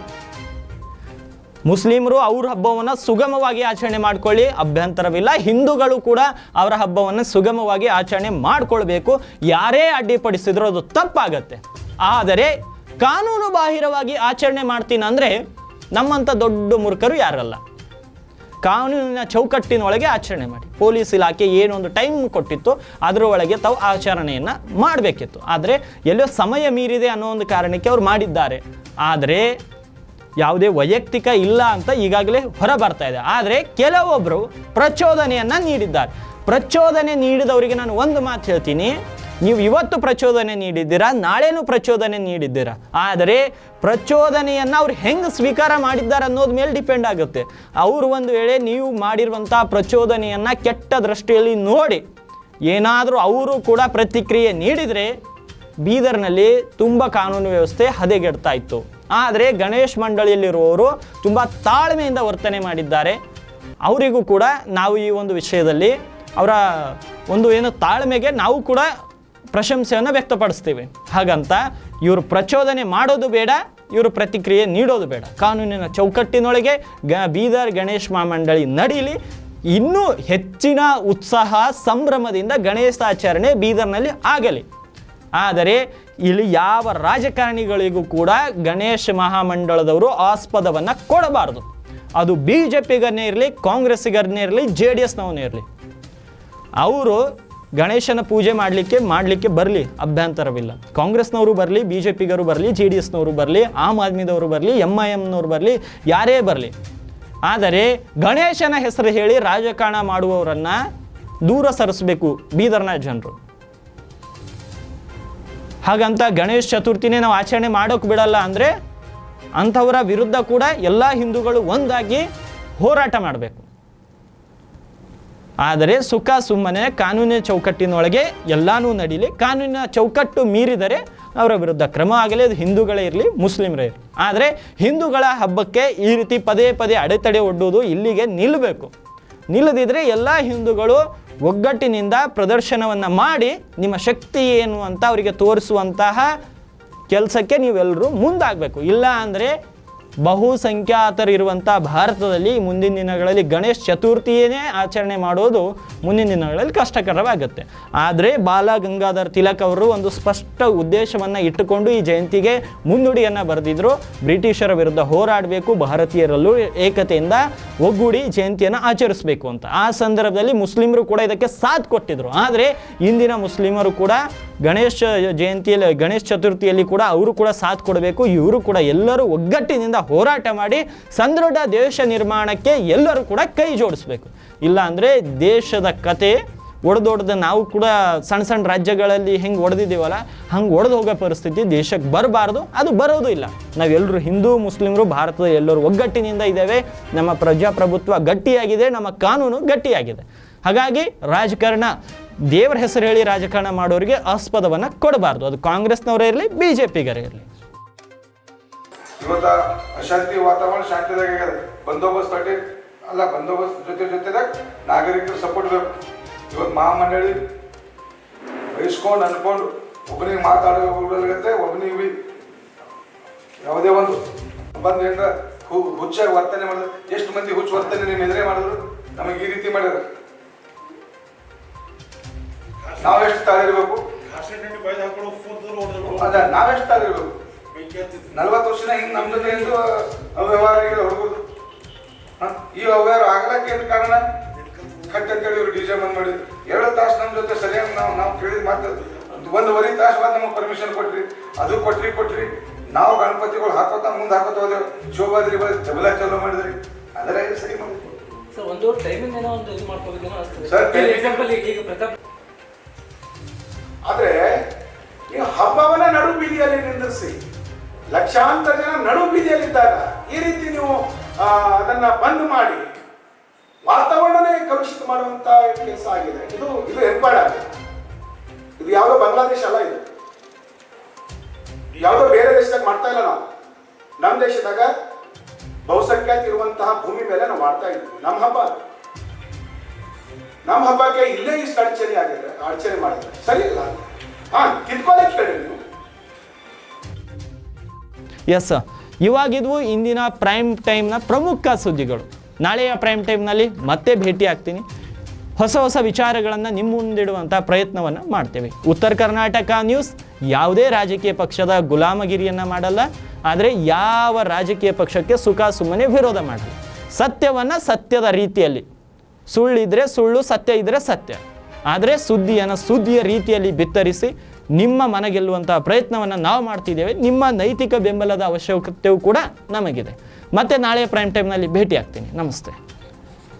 ಮುಸ್ಲಿಮರು ಅವ್ರ ಹಬ್ಬವನ್ನು ಸುಗಮವಾಗಿ ಆಚರಣೆ ಮಾಡ್ಕೊಳ್ಳಿ, ಅಭ್ಯಂತರವಿಲ್ಲ. ಹಿಂದೂಗಳು ಕೂಡ ಅವರ ಹಬ್ಬವನ್ನು ಸುಗಮವಾಗಿ ಆಚರಣೆ ಮಾಡಿಕೊಳ್ಬೇಕು. ಯಾರೇ ಅಡ್ಡಿಪಡಿಸಿದ್ರು ಅದು ತಪ್ಪಾಗತ್ತೆ. ಆದರೆ ಕಾನೂನು ಬಾಹಿರವಾಗಿ ಆಚರಣೆ ಮಾಡ್ತೀನಿ ಅಂದರೆ ನಮ್ಮಂಥ ದೊಡ್ಡ ಮೂರ್ಖರು ಯಾರಲ್ಲ. ಕಾನೂನಿನ ಚೌಕಟ್ಟಿನೊಳಗೆ ಆಚರಣೆ ಮಾಡಿ. ಪೊಲೀಸ್ ಇಲಾಖೆ ಏನೊಂದು ಟೈಮ್ ಕೊಟ್ಟಿತ್ತು ಅದರ ಒಳಗೆ ತಾವು ಆಚರಣೆಯನ್ನು ಮಾಡಬೇಕಿತ್ತು. ಆದರೆ ಎಲ್ಲೋ ಸಮಯ ಮೀರಿದೆ ಅನ್ನೋ ಒಂದು ಕಾರಣಕ್ಕೆ ಅವ್ರು ಮಾಡಿದ್ದಾರೆ. ಆದರೆ ಯಾವುದೇ ವೈಯಕ್ತಿಕ ಇಲ್ಲ ಅಂತ ಈಗಾಗಲೇ ಹೊರ ಬರ್ತಾ ಇದೆ. ಆದರೆ ಕೆಲವೊಬ್ಬರು ಪ್ರಚೋದನೆಯನ್ನು ನೀಡಿದ್ದಾರೆ. ಪ್ರಚೋದನೆ ನೀಡಿದವರಿಗೆ ನಾನು ಒಂದು ಮಾತು ಹೇಳ್ತೀನಿ, ನೀವು ಇವತ್ತು ಪ್ರಚೋದನೆ ನೀಡಿದ್ದೀರಾ, ನಾಳೆನೂ ಪ್ರಚೋದನೆ ನೀಡಿದ್ದೀರಾ. ಆದರೆ ಪ್ರಚೋದನೆಯನ್ನು ಅವ್ರು ಹೆಂಗೆ ಸ್ವೀಕಾರ ಮಾಡಿದ್ದಾರೆ ಅನ್ನೋದ್ರ ಮೇಲೆ ಡಿಪೆಂಡ್ ಆಗುತ್ತೆ. ಅವರು ಒಂದು ವೇಳೆ ನೀವು ಮಾಡಿರುವಂಥ ಪ್ರಚೋದನೆಯನ್ನು ಕೆಟ್ಟ ದೃಷ್ಟಿಯಲ್ಲಿ ನೋಡಿ ಏನಾದರೂ ಅವರು ಕೂಡ ಪ್ರತಿಕ್ರಿಯೆ ನೀಡಿದರೆ ಬೀದರ್ನಲ್ಲಿ ತುಂಬ ಕಾನೂನು ವ್ಯವಸ್ಥೆ ಹದಗೆಡ್ತಾ ಇತ್ತು. ಆದರೆ ಗಣೇಶ್ ಮಂಡಳಿಯಲ್ಲಿರುವವರು ತುಂಬ ತಾಳ್ಮೆಯಿಂದ ವರ್ತನೆ ಮಾಡಿದ್ದಾರೆ. ಅವರಿಗೂ ಕೂಡ ನಾವು ಈ ಒಂದು ವಿಷಯದಲ್ಲಿ ಅವರ ಒಂದು ತಾಳ್ಮೆಗೆ ನಾವು ಕೂಡ ಪ್ರಶಂಸೆಯನ್ನು ವ್ಯಕ್ತಪಡಿಸ್ತೀವಿ. ಹಾಗಂತ ಇವರು ಪ್ರಚೋದನೆ ಮಾಡೋದು ಬೇಡ, ಇವರು ಪ್ರತಿಕ್ರಿಯೆ ನೀಡೋದು ಬೇಡ. ಕಾನೂನಿನ ಚೌಕಟ್ಟಿನೊಳಗೆ ಬೀದರ್ ಗಣೇಶ್ ಮಹಾಮಂಡಳಿ ನಡೀಲಿ. ಇನ್ನೂ ಹೆಚ್ಚಿನ ಉತ್ಸಾಹ ಸಂಭ್ರಮದಿಂದ ಗಣೇಶಾಚರಣೆ ಬೀದರ್ನಲ್ಲಿ ಆಗಲಿ. ಆದರೆ ಇಲ್ಲಿ ಯಾವ ರಾಜಕಾರಣಿಗಳಿಗೂ ಕೂಡ ಗಣೇಶ ಮಹಾಮಂಡಳದವರು ಆಸ್ಪದವನ್ನು ಕೊಡಬಾರ್ದು. ಅದು BJPಗನ್ನೇ ಇರಲಿ, ಕಾಂಗ್ರೆಸ್ಸಿಗರನ್ನೇ ಇರಲಿ, JDSನವನ್ನೇ ಇರಲಿ. ಅವರು ಗಣೇಶನ ಪೂಜೆ ಮಾಡಲಿಕ್ಕೆ ಬರಲಿ, ಅಭ್ಯಂತರವಿಲ್ಲ. ಕಾಂಗ್ರೆಸ್ನವರು ಬರಲಿ, BJPಗರು ಬರಲಿ, JDSನವರು ಬರಲಿ, ಆಮ್ ಆದ್ಮಿದವರು ಬರಲಿ, MIMನವರು ಬರಲಿ, ಯಾರೇ ಬರಲಿ. ಆದರೆ ಗಣೇಶನ ಹೆಸರು ಹೇಳಿ ರಾಜಕಾರಣ ಮಾಡುವವರನ್ನು ದೂರ ಸರಿಸಬೇಕು ಬೀದರ್ನ ಜನರು. ಹಾಗಂತ ಗಣೇಶ ಚತುರ್ಥಿನೇ ನಾವು ಆಚರಣೆ ಮಾಡೋಕೆ ಬಿಡಲ್ಲ ಅಂದರೆ ಅಂಥವರ ವಿರುದ್ಧ ಕೂಡ ಎಲ್ಲ ಹಿಂದೂಗಳು ಒಂದಾಗಿ ಹೋರಾಟ ಮಾಡಬೇಕು. ಆದರೆ ಸುಖ ಸುಮ್ಮನೆ ಕಾನೂನಿನ ಚೌಕಟ್ಟಿನೊಳಗೆ ಎಲ್ಲನೂ ನಡೀಲಿ. ಕಾನೂನಿನ ಚೌಕಟ್ಟು ಮೀರಿದರೆ ಅವರ ವಿರುದ್ಧ ಕ್ರಮ ಆಗಲಿ, ಅದು ಹಿಂದೂಗಳೇ ಇರಲಿ, ಮುಸ್ಲಿಮರೇ ಇರಲಿ. ಆದರೆ ಹಿಂದೂಗಳ ಹಬ್ಬಕ್ಕೆ ಈ ರೀತಿ ಪದೇ ಪದೇ ಅಡೆತಡೆ ಒಡ್ಡುವುದು ಇಲ್ಲಿಗೆ ನಿಲ್ಲಬೇಕು. ನಿಲ್ಲದಿದ್ದರೆ ಎಲ್ಲ ಹಿಂದೂಗಳು ಒಗ್ಗಟ್ಟಿನಿಂದ ಪ್ರದರ್ಶನವನ್ನು ಮಾಡಿ ನಿಮ್ಮ ಶಕ್ತಿ ಏನು ಅಂತ ಅವರಿಗೆ ತೋರಿಸುವಂತಹ ಕೆಲಸಕ್ಕೆ ನೀವೆಲ್ಲರೂ ಮುಂದಾಗಬೇಕು. ಇಲ್ಲ ಅಂದರೆ ಬಹುಸಂಖ್ಯಾತರಿರುವಂಥ ಭಾರತದಲ್ಲಿ ಮುಂದಿನ ದಿನಗಳಲ್ಲಿ ಗಣೇಶ ಚತುರ್ಥಿಯೇ ಆಚರಣೆ ಮಾಡೋದು ಮುಂದಿನ ದಿನಗಳಲ್ಲಿ ಕಷ್ಟಕರವಾಗುತ್ತೆ. ಆದರೆ ಬಾಲಗಂಗಾಧರ್ ತಿಲಕ್ ಅವರು ಒಂದು ಸ್ಪಷ್ಟ ಉದ್ದೇಶವನ್ನು ಇಟ್ಟುಕೊಂಡು ಈ ಜಯಂತಿಗೆ ಮುನ್ನುಡಿಯನ್ನು ಬರೆದಿದ್ದರು. ಬ್ರಿಟಿಷರ ವಿರುದ್ಧ ಹೋರಾಡಬೇಕು, ಭಾರತೀಯರಲ್ಲೂ ಏಕತೆಯಿಂದ ಒಗ್ಗೂಡಿ ಜಯಂತಿಯನ್ನು ಆಚರಿಸಬೇಕು ಅಂತ. ಆ ಸಂದರ್ಭದಲ್ಲಿ ಮುಸ್ಲಿಮರು ಕೂಡ ಇದಕ್ಕೆ ಸಾಥ್ ಕೊಟ್ಟಿದ್ದರು. ಆದರೆ ಇಂದಿನ ಮುಸ್ಲಿಮರು ಕೂಡ ಗಣೇಶ ಜಯಂತಿಯಲ್ಲಿ ಗಣೇಶ ಚತುರ್ಥಿಯಲ್ಲಿ ಕೂಡ ಅವರು ಕೂಡ ಸಾಥ್ ಕೊಡಬೇಕು. ಇವರು ಕೂಡ ಎಲ್ಲರೂ ಒಗ್ಗಟ್ಟಿನಿಂದ ಹೋರಾಟ ಮಾಡಿ ಸದೃಢ ದೇಶ ನಿರ್ಮಾಣಕ್ಕೆ ಎಲ್ಲರೂ ಕೂಡ ಕೈ ಜೋಡಿಸ್ಬೇಕು. ಇಲ್ಲ ಅಂದರೆ ದೇಶದ ಕತೆ ಒಡೆದೊಡೆದ ನಾವು ಕೂಡ ಸಣ್ಣ ರಾಜ್ಯಗಳಲ್ಲಿ ಹೆಂಗೆ ಒಡೆದಿದ್ದೀವಲ್ಲ ಹಂಗೆ ಒಡೆದು ಹೋಗೋ ಪರಿಸ್ಥಿತಿ ದೇಶಕ್ಕೆ ಬರಬಾರ್ದು. ಅದು ಬರೋದು ಇಲ್ಲ. ನಾವೆಲ್ಲರೂ ಹಿಂದೂ ಮುಸ್ಲಿಮರು ಭಾರತದ ಎಲ್ಲರೂ ಒಗ್ಗಟ್ಟಿನಿಂದ ಇದ್ದೇವೆ. ನಮ್ಮ ಪ್ರಜಾಪ್ರಭುತ್ವ ಗಟ್ಟಿಯಾಗಿದೆ, ನಮ್ಮ ಕಾನೂನು ಗಟ್ಟಿಯಾಗಿದೆ. ಹಾಗಾಗಿ ರಾಜಕಾರಣ ದೇವರ ಹೆಸರು ಹೇಳಿ ರಾಜಕಾರಣ ಮಾಡೋರಿಗೆ ಆಸ್ಪದವನ್ನು ಕೊಡಬಾರ್ದು. ಅದು ಕಾಂಗ್ರೆಸ್ನವರೇ ಇರಲಿ, BJPಗರೇ ಇರಲಿ. ಇವತ್ತ ಅಶಾಂತಿ ವಾತಾವರಣ ಶಾಂತಿದಾಗ ಬಂದೋಬಸ್ತ್ ಅಲ್ಲ, ಬಂದೋಬಸ್ತ್ ಜೊತೆದಾಗ ನಾಗರಿಕರು ಸಪೋರ್ಟ್ ಬೇಕು. ಇವತ್ತು ಮಹಾಮಂಡಳಿ ಬಯಸ್ಕೊಂಡು ಅನ್ಕೊಂಡು ಒಬ್ಬನಿಗೆ ಮಾತಾಡೋಗುತ್ತೆ, ಒಬ್ಬನಿಗೆ ಯಾವುದೇ ಒಂದು ಬಂದು ಏನಾರ ಹುಚ್ಚಾಗಿ ವರ್ತನೆ ಮಾಡಿದ್ರು. ಎಷ್ಟು ಮಂದಿ ಹುಚ್ಚು ವರ್ತನೆ ನಿಮ್ಮ ಎದುರೇ ಮಾಡಿದ್ರು, ನಮಗೆ ಈ ರೀತಿ ಮಾಡಿದ್ರು. ನಾವೆಷ್ಟು ತಾಳಿರ್ಬೇಕು, ಅದ ನಾವೆಷ್ಟು ತಾಳಿರ್ಬೇಕು. 40 ವರ್ಷನ ಹಿಂಗೆ ನಮ್ಮ ಜೊತೆ ಎಂದು ಅವ್ಯವಹಾರ ಆಗಿದೆ ಹುಡುಗರು. ಈ ಅವ್ಯವಹಾರ ಆಗ್ಲಕ್ಕೆ ಏನು ಕಾರಣ? ಕಟ್ಟಂತೇಳಿ ಇವರು DJ ಬಂದ್ ಮಾಡಿದ್ರು. 2 ತಾಸು ನಮ್ಮ ಜೊತೆ ಸರಿಯಾಗಿ ನಾವು ಕೇಳಿದ ಮಾತು 1.5 ತಾಸು ಬಾದ್ ನಮಗೆ ಪರ್ಮಿಷನ್ ಕೊಟ್ರಿ, ಅದು ಕೊಟ್ರಿ. ನಾವು ಗಣಪತಿಗಳು ಹಾಕೋತ ಮುಂದೆ ಹಾಕೋತ ಹೋದೆವು. ಶೋಭಾದ್ರಿ ಜಬಲ ಚಾಲೂ ಮಾಡಿದ್ರಿ, ಅದರ ಸರಿ ಮಾಡಿದ್ವಿ ಸರ್. ಆದ್ರೆ ನೀವು ಹಬ್ಬವನ್ನ ನಡು ಬೀದಿಯಲ್ಲಿ ನಿಂದಿರಿಸಿ ಲಕ್ಷಾಂತರ ಜನ ನಡು ಬೀದಿಯಲ್ಲಿದ್ದಾಗ ಈ ರೀತಿ ನೀವು ಅದನ್ನ ಬಂದ್ ಮಾಡಿ ವಾತಾವರಣನೇ ಕಲುಷಿತ ಮಾಡುವಂತ ಕೆಲಸ ಆಗಿದೆ. ಇದು ಹೆಬ್ಬಾಳ. ಇದು ಯಾವುದೋ ಬಾಂಗ್ಲಾದೇಶ ಅಲ್ಲ, ಇದು ಯಾವುದೋ ಬೇರೆ ದೇಶದಾಗ ಮಾಡ್ತಾ ಇಲ್ಲ. ನಾವು ನಮ್ಮ ದೇಶದಾಗ ಬಹುಸಂಖ್ಯಾತ ಇರುವಂತಹ ಭೂಮಿ ಮೇಲೆ ನಾವು ಮಾಡ್ತಾ ಇದ್ವಿ. ನಮ್ಮ ಹಬ್ಬಕ್ಕೆ ಇಲ್ಲೇ ಇಷ್ಟು ಅಡಚಣೆ ಮಾಡಿದ್ರೆ ಸರಿ ಇಲ್ಲ. ಕಿತ್ಕೊಳ್ಳಕ್ಕೆ ಹೇಳಿ ನೀವು. ಎಸ್, ಇವಾಗಿದ್ವು ಇಂದಿನ ಪ್ರೈಮ್ ಟೈಮ್ನ ಪ್ರಮುಖ ಸುದ್ದಿಗಳು. ನಾಳೆಯ ಪ್ರೈಮ್ ಟೈಮ್ನಲ್ಲಿ ಮತ್ತೆ ಭೇಟಿ ಆಗ್ತೀನಿ. ಹೊಸ ವಿಚಾರಗಳನ್ನು ನಿಮ್ಮ ಮುಂದಿಡುವಂಥ ಪ್ರಯತ್ನವನ್ನು ಮಾಡ್ತೇವೆ. ಉತ್ತರ ಕರ್ನಾಟಕ ನ್ಯೂಸ್ ಯಾವುದೇ ರಾಜಕೀಯ ಪಕ್ಷದ ಗುಲಾಮಗಿರಿಯನ್ನು ಮಾಡಲ್ಲ, ಆದರೆ ಯಾವ ರಾಜಕೀಯ ಪಕ್ಷಕ್ಕೆ ಸುಮ್ಮನೆ ವಿರೋಧ ಮಾಡಲ್ಲ. ಸತ್ಯವನ್ನು ಸತ್ಯದ ರೀತಿಯಲ್ಲಿ, ಸುಳ್ಳಿದ್ರೆ ಸುಳ್ಳು, ಸತ್ಯ ಇದ್ದರೆ ಸತ್ಯ, ಆದರೆ ಸುದ್ದಿಯ ರೀತಿಯಲ್ಲಿ ಬಿತ್ತರಿಸಿ ನಿಮ್ಮ ಮನ ಗೆಲ್ಲುವಂಥ ಪ್ರಯತ್ನವನ್ನು ನಾವು ಮಾಡ್ತಿದ್ದೇವೆ. ನಿಮ್ಮ ನೈತಿಕ ಬೆಂಬಲದ ಅವಶ್ಯಕತೆಯೂ ಕೂಡ ನಮಗಿದೆ. ಮತ್ತೆ ನಾಳೆ ಪ್ರೈಮ್ ಟೈಮ್ನಲ್ಲಿ ಭೇಟಿ ಆಗ್ತೀನಿ. ನಮಸ್ತೆ.